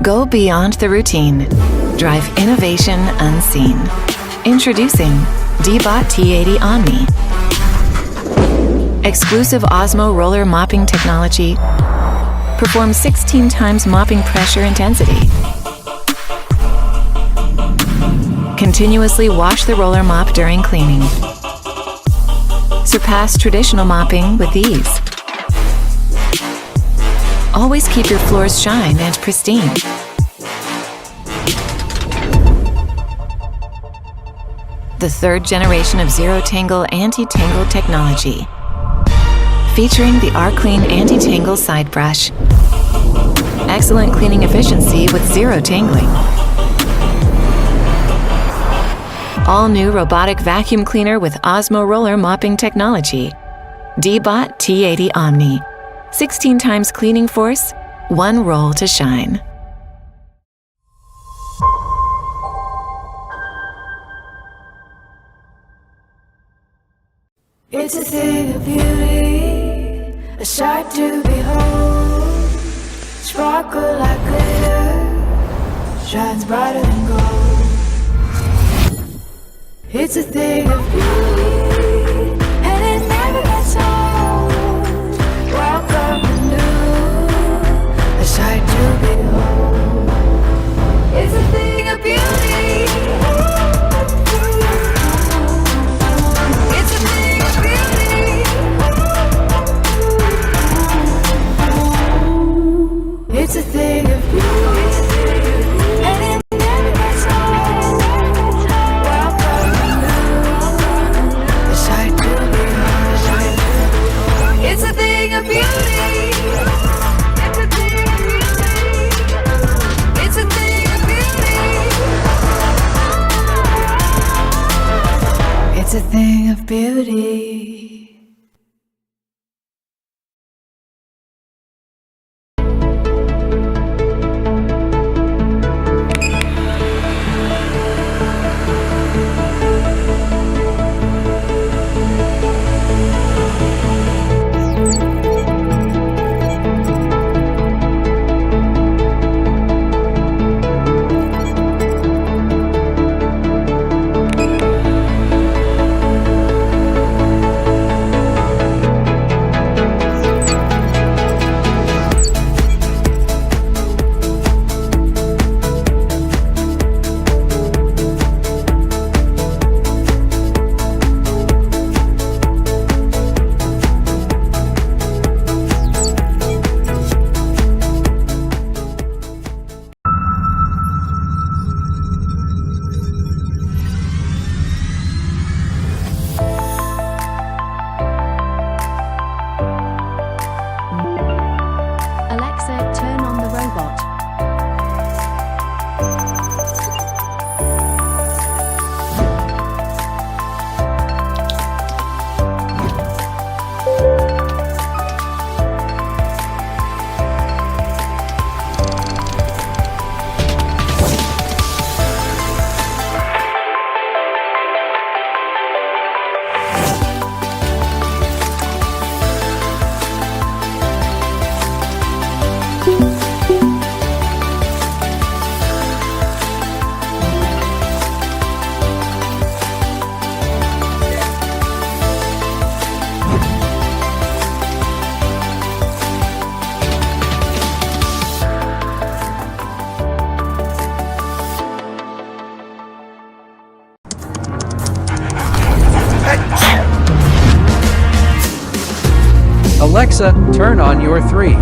Go beyond the routine. Drive innovation unseen. Introducing DEEBOT T80 Omni. Exclusive Osmo roller mopping technology performs 16 times mopping pressure intensity. Continuously wash the roller mop during cleaning. Surpass traditional mopping with ease. Always keep your floors shine and pristine. The third generation of Zero Tangle anti-tangle technology, featuring the R-Clean anti-tangle side brush. Excellent cleaning efficiency with zero tangling. All-new robotic vacuum cleaner with Osmo roller mopping technology. DEEBOT T80 Omni. 16 times cleaning force, one roll to shine. It's a thing of beauty, a sight to behold. Sparkle like glitter, shines brighter than gold. It's a thing of beauty, and it never gets old. Welcome to new, a sight to behold. It's a thing of beauty. It's a thing of beauty. It's a thing of beauty, and it never gets old. Welcome to new, a sight to behold. It's a thing of beauty. It's a thing of beauty. It's a thing of beauty. It's a thing of beauty. Alexa, turn on the robot. Alexa, turn on your 3.